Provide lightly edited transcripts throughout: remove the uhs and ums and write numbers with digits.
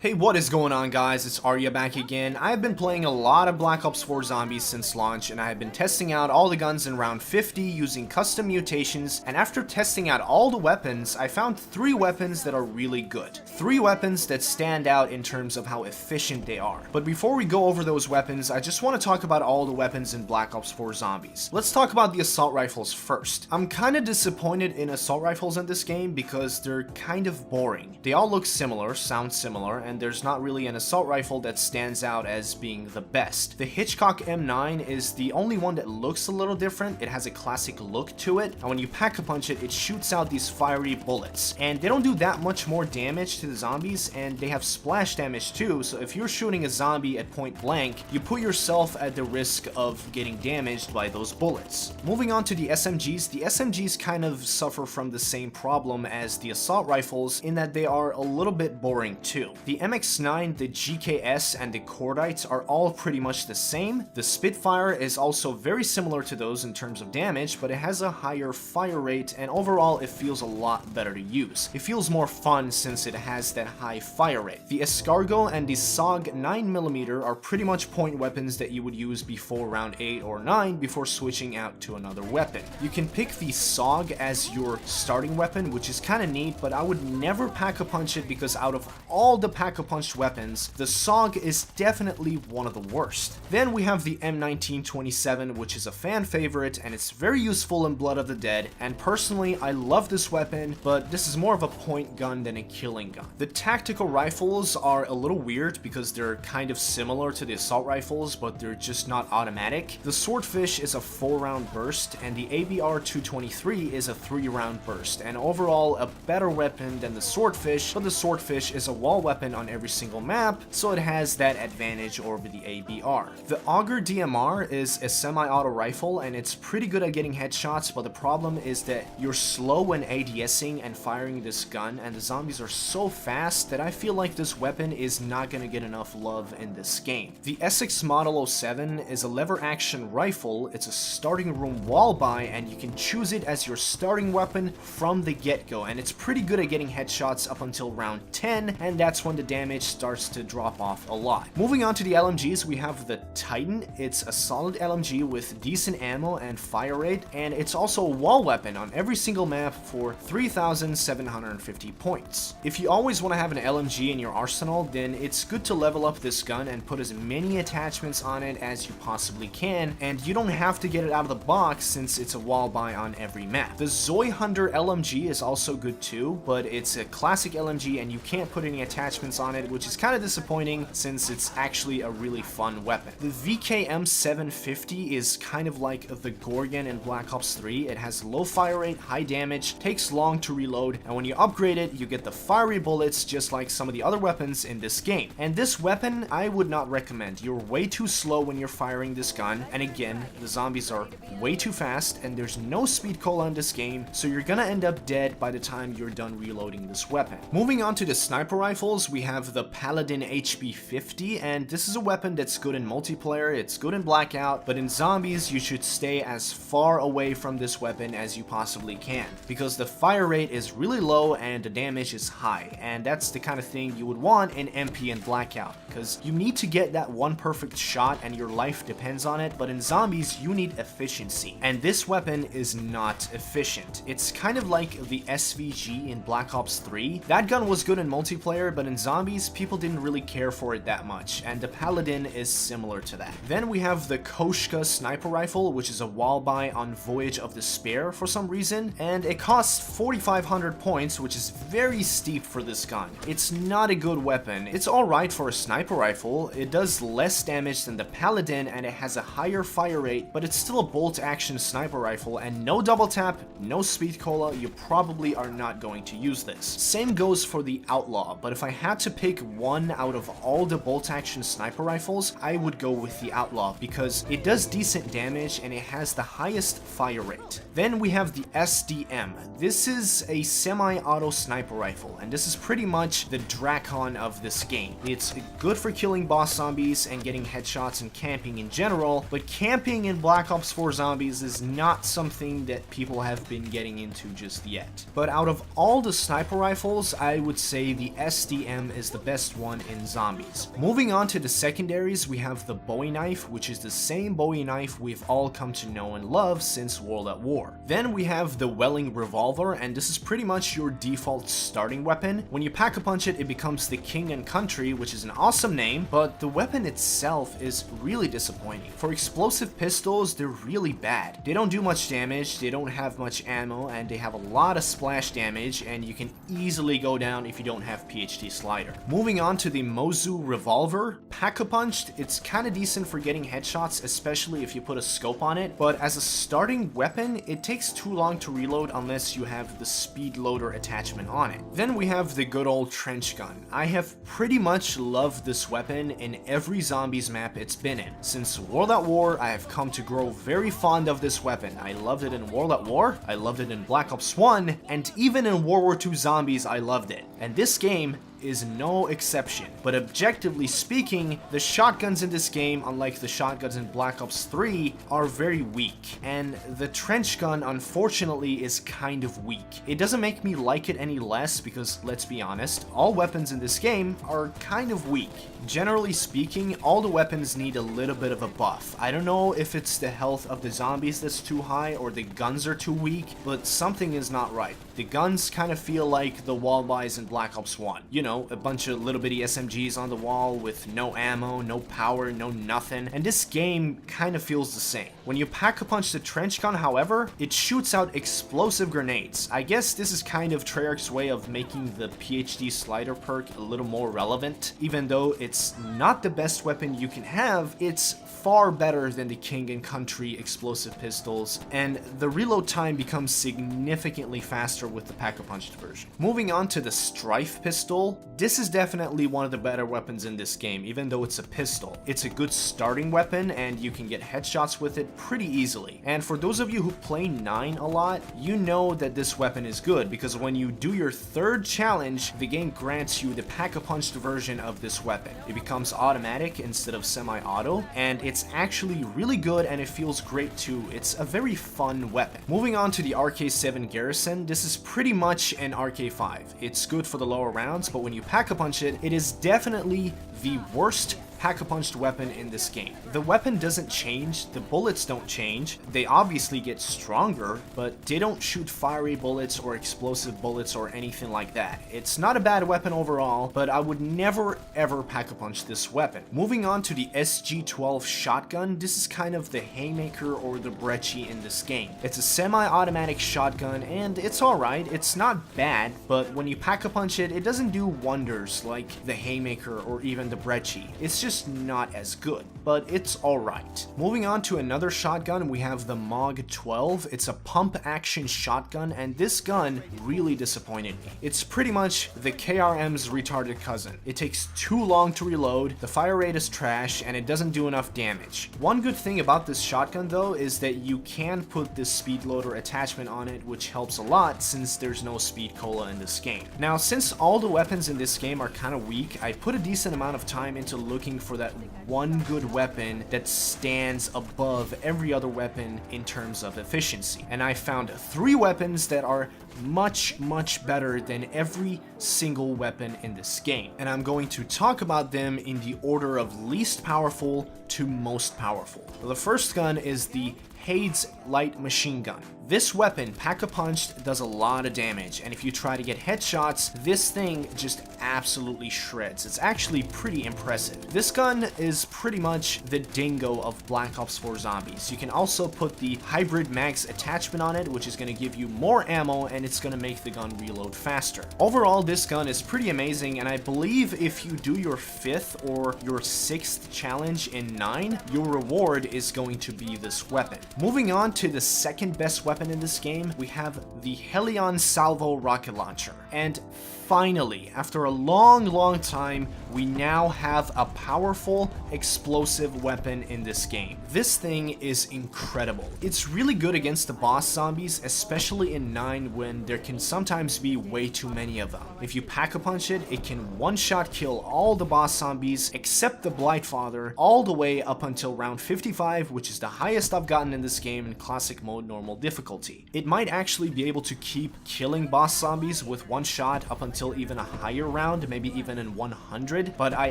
Hey, what is going on, guys? It's Arya back again. I've been playing a lot of Black Ops 4 Zombies since launch, and I have been testing out all the guns in round 50 using custom mutations, and after testing out all the weapons, I found 3 weapons that are really good. 3 weapons that stand out in terms of how efficient they are. But before we go over those weapons, I just want to talk about all the weapons in Black Ops 4 Zombies. Let's talk about the assault rifles first. I'm kinda disappointed in assault rifles in this game because they're kind of boring. They all look similar, sound similar, and there's not really an assault rifle that stands out as being the best. The Hitchcock M9 is the only one that looks a little different. It has a classic look to it, and when you pack-a-punch it, it shoots out these fiery bullets. And they don't do that much more damage to the zombies, and they have splash damage too, so if you're shooting a zombie at point blank, you put yourself at the risk of getting damaged by those bullets. Moving on to the SMGs kind of suffer from the same problem as the assault rifles in that they are a little bit boring too. The MX9, the GKS, and the Cordites are all pretty much the same. The Spitfire is also very similar to those in terms of damage, but it has a higher fire rate, and overall it feels a lot better to use. It feels more fun since it has that high fire rate. The Escargot and the SOG 9mm are pretty much point weapons that you would use before round 8 or 9 before switching out to another weapon. You can pick the SOG as your starting weapon, which is kinda neat, but I would never pack-a-punch it because out of all the pack-a-punched weapons, the SOG is definitely one of the worst. Then we have the M1927, which is a fan favorite, and it's very useful in Blood of the Dead, and personally I love this weapon, but this is more of a point gun than a killing gun. The tactical rifles are a little weird because they're kind of similar to the assault rifles, but they're just not automatic. The Swordfish is a 4-round burst, and the AGUAR 223 is a 3-round burst, and overall a better weapon than the Swordfish, but the Swordfish is a wall weapon on every single map, so it has that advantage over the AGUAR. The AGUAR DMR is a semi-auto rifle, and it's pretty good at getting headshots, but the problem is that you're slow when ADSing and firing this gun, and the zombies are so fast that I feel like this weapon is not gonna get enough love in this game. The Essex Model 07 is a lever action rifle. It's a starting room wall buy, and you can choose it as your starting weapon from the get-go, and it's pretty good at getting headshots up until round 10, and that's when the damage starts to drop off a lot. Moving on to the LMGs, we have the Titan. It's a solid LMG with decent ammo and fire rate, and it's also a wall weapon on every single map for 3,750 points. If you always want to have an LMG in your arsenal, then it's good to level up this gun and put as many attachments on it as you possibly can, and you don't have to get it out of the box since it's a wall buy on every map. The SOI Hunter LMG is also good too, but it's a classic LMG and you can't put any attachments on it, which is kind of disappointing since it's actually a really fun weapon. The VKM 750 is kind of like the Gorgon in Black Ops 3. It has low fire rate, high damage, takes long to reload, and when you upgrade it, you get the fiery bullets just like some of the other weapons in this game. And this weapon, I would not recommend. You're way too slow when you're firing this gun, and again, the zombies are way too fast, and there's no speed cola in this game, so you're gonna end up dead by the time you're done reloading this weapon. Moving on to the sniper rifles, we have the Paladin HB50, and this is a weapon that's good in multiplayer, it's good in Blackout, but in zombies you should stay as far away from this weapon as you possibly can, because the fire rate is really low and the damage is high, and that's the kind of thing you would want in MP and Blackout, because you need to get that one perfect shot and your life depends on it, but in zombies you need efficiency, and this weapon is not efficient. It's kind of like the SVG in Black Ops 3. That gun was good in multiplayer, but in zombies people didn't really care for it that much, and the Paladin is similar to that. Then we have the chka sniper rifle, which is a wall buy on Voyage of Despair for some reason, and it costs 4,500 points, which is very steep for this gun. It's not a good weapon. It's alright for a sniper rifle, it does less damage than the Paladin, and it has a higher fire rate, but it's still a bolt action sniper rifle, and no double tap, no speed cola, you probably are not going to use this. Same goes for the Outlaw, but if I had to pick one out of all the bolt action sniper rifles, I would go with the Outlaw because it does decent damage and it has the highest fire rate. Then we have the SDM. This is a semi-auto sniper rifle, and this is pretty much the Drakon of this game. It's good for killing boss zombies and getting headshots and camping in general, but camping in Black Ops 4 Zombies is not something that people have been getting into just yet. But out of all the sniper rifles, I would say the SDM is the best one in zombies. Moving on to the secondaries, we have the Bowie Knife, which is the same Bowie Knife we've all come to know and love since World at War. Then we have the Wehling Revolver, and this is pretty much your default starting weapon. When you pack-a-punch it, it becomes the King and Country, which is an awesome name, but the weapon itself is really disappointing. For explosive pistols, they're really bad. They don't do much damage, they don't have much ammo, and they have a lot of splash damage, and you can easily go down if you don't have PhD slider. Moving on to the Mozu Revolver, pack-a-punched, it's kinda decent for getting headshots, especially if you put a scope on it, but as a starting weapon, it takes too long to reload unless you have the speed loader attachment on it. Then we have the good old trench gun. I have pretty much loved this weapon in every zombies map it's been in. Since World at War, I have come to grow very fond of this weapon. I loved it in World at War, I loved it in Black Ops 1, and even in World War II Zombies I loved it. And this game is no exception. But objectively speaking, the shotguns in this game, unlike the shotguns in Black Ops 3, are very weak. And the trench gun, unfortunately, is kind of weak. It doesn't make me like it any less because, let's be honest, all weapons in this game are kind of weak. Generally speaking, all the weapons need a little bit of a buff. I don't know if it's the health of the zombies that's too high or the guns are too weak, but something is not right. The guns kind of feel like the wall buys in Black Ops 1. You know, a bunch of little bitty SMGs on the wall with no ammo, no power, no nothing, and this game kind of feels the same. When you pack-a-punch the trench gun, however, it shoots out explosive grenades. I guess this is kind of Treyarch's way of making the PhD slider perk a little more relevant. Even though it's not the best weapon you can have, it's far better than the King and Country explosive pistols, and the reload time becomes significantly faster with the pack-a-punched version. Moving on to the Strife pistol, this is definitely one of the better weapons in this game, even though it's a pistol. It's a good starting weapon, and you can get headshots with it pretty easily. And for those of you who play 9 a lot, you know that this weapon is good, because when you do your third challenge, the game grants you the pack-a-punched version of this weapon. It becomes automatic instead of semi-auto, and it's actually really good and it feels great too. It's a very fun weapon. Moving on to the RK7 Garrison, this is pretty much an RK5. It's good for the lower rounds, but when you pack-a-punch it, it is definitely the worst pack-a-punched weapon in this game. The weapon doesn't change, the bullets don't change, they obviously get stronger, but they don't shoot fiery bullets or explosive bullets or anything like that. It's not a bad weapon overall, but I would never ever pack-a-punch this weapon. Moving on to the SG-12 shotgun, this is kind of the haymaker or the brecci in this game. It's a semi-automatic shotgun and it's alright, it's not bad, but when you pack-a-punch it, it doesn't do wonders like the haymaker or even the brecci. It's just not as good, but it's alright. Moving on to another shotgun, we have the MOG 12. It's a pump action shotgun, and this gun really disappointed me. It's pretty much the KRM's retarded cousin. It takes too long to reload, the fire rate is trash, and it doesn't do enough damage. One good thing about this shotgun though is that you can put this speed loader attachment on it, which helps a lot since there's no speed cola in this game. Now, since all the weapons in this game are kind of weak, I put a decent amount of time into looking for that one good weapon that stands above every other weapon in terms of efficiency. And I found 3 weapons that are much better than every single weapon in this game. And I'm going to talk about them in the order of least powerful to most powerful. The first gun is the Hades light machine gun. This weapon, pack-a-punched, does a lot of damage, and if you try to get headshots, this thing just absolutely shreds. It's actually pretty impressive. This gun is pretty much the dingo of Black Ops 4 Zombies. You can also put the hybrid mags attachment on it, which is going to give you more ammo, and it's going to make the gun reload faster. Overall, this gun is pretty amazing, and I believe if you do your 5th or your 6th challenge in 9, your reward is going to be this weapon. Moving on to the second best weapon in this game, we have the Helion Salvo rocket launcher. And finally, after a long time, we now have a powerful, explosive weapon in this game. This thing is incredible. It's really good against the boss zombies, especially in 9 when there can sometimes be way too many of them. If you pack-a-punch it, it can one-shot kill all the boss zombies except the Blightfather all the way up until round 55, which is the highest I've gotten in this game in classic mode normal difficulty. It might actually be able to keep killing boss zombies with one shot up until even a higher round, maybe even in 100, but I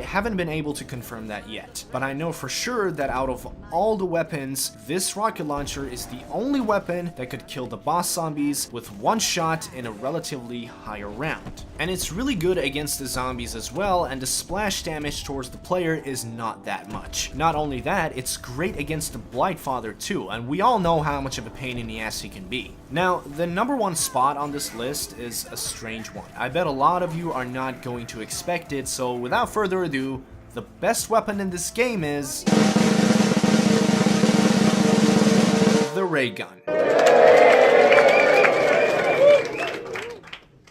haven't been able to confirm that yet. But I know for sure that out of all the weapons, this rocket launcher is the only weapon that could kill the boss zombies with one shot in a relatively higher round. And it's really good against the zombies as well, and the splash damage towards the player is not that much. Not only that, it's great against the Blightfather too, and we all know how much of a pain in the ass he can be. Now, the number one spot on this list is a strange one. I bet a lot of you are not going to expect it, so without further ado, the best weapon in this game is the Raygun.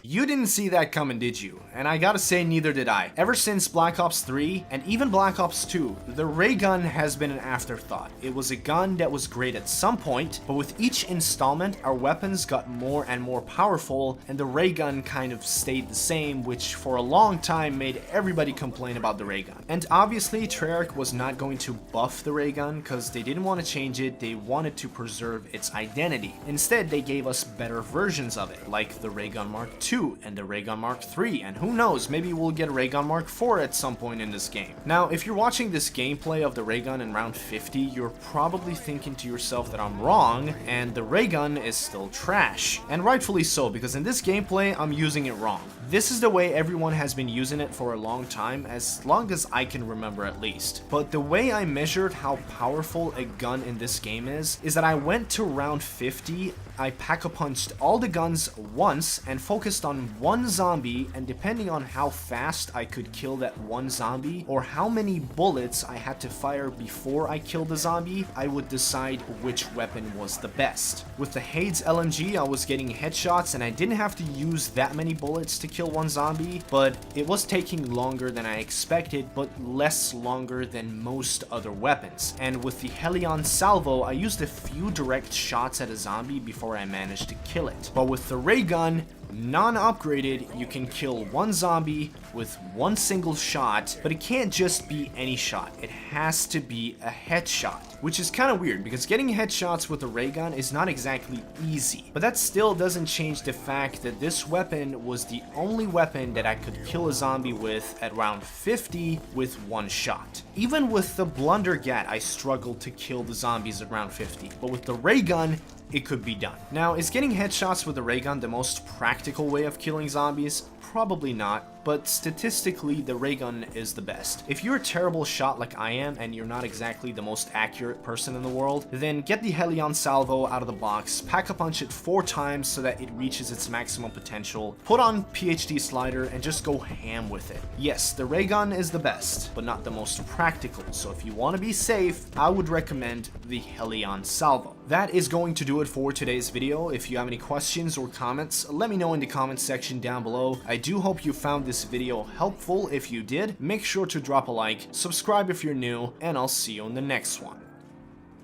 You didn't see that coming, did you? And I gotta say, neither did I. Ever since Black Ops 3 and even Black Ops 2, the Raygun has been an afterthought. It was a gun that was great at some point, but with each installment, our weapons got more and more powerful, and the Raygun kind of stayed the same, which for a long time made everybody complain about the Raygun. And obviously, Treyarch was not going to buff the Raygun because they didn't want to change it, they wanted to preserve its identity. Instead, they gave us better versions of it, like the Raygun Mark II and the Raygun Mark III, and who knows, maybe we'll get a Raygun Mark IV at some point in this game. Now, if you're watching this gameplay of the Raygun in round 50, you're probably thinking to yourself that I'm wrong, and the Raygun is still trash. And rightfully so, because in this gameplay, I'm using it wrong. This is the way everyone has been using it for a long time, as long as I can remember at least. But the way I measured how powerful a gun in this game is that I went to round 50, I pack-a-punched all the guns once and focused on one zombie, and depending on how fast I could kill that one zombie or how many bullets I had to fire before I killed the zombie, I would decide which weapon was the best. With the Hades LMG, I was getting headshots and I didn't have to use that many bullets to kill one zombie, but it was taking longer than I expected, but less longer than most other weapons. And with the Helion Salvo, I used a few direct shots at a zombie before I managed to kill it. But with the Raygun, non-upgraded, you can kill one zombie with one single shot, but it can't just be any shot. It has to be a headshot, which is kind of weird because getting headshots with a Raygun is not exactly easy. But that still doesn't change the fact that this weapon was the only weapon that I could kill a zombie with at round 50 with one shot. Even with the Blundergat, I struggled to kill the zombies at round 50, but with the Raygun, it could be done. Now, is getting headshots with the Raygun the most practical way of killing zombies? Probably not, but statistically, the Raygun is the best. If you're a terrible shot like I am, and you're not exactly the most accurate person in the world, then get the Helion Salvo out of the box, pack-a-punch it 4 times so that it reaches its maximum potential, put on PhD Slider, and just go ham with it. Yes, the Raygun is the best, but not the most practical, so if you want to be safe, I would recommend the Helion Salvo. That is going to do it for today's video. If you have any questions or comments, let me know in the comments section down below. I do hope you found this video helpful. If you did, make sure to drop a like, subscribe if you're new, and I'll see you in the next one.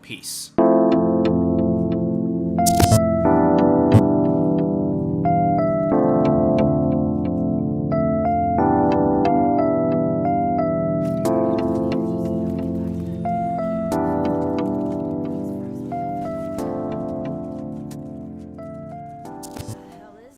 Peace.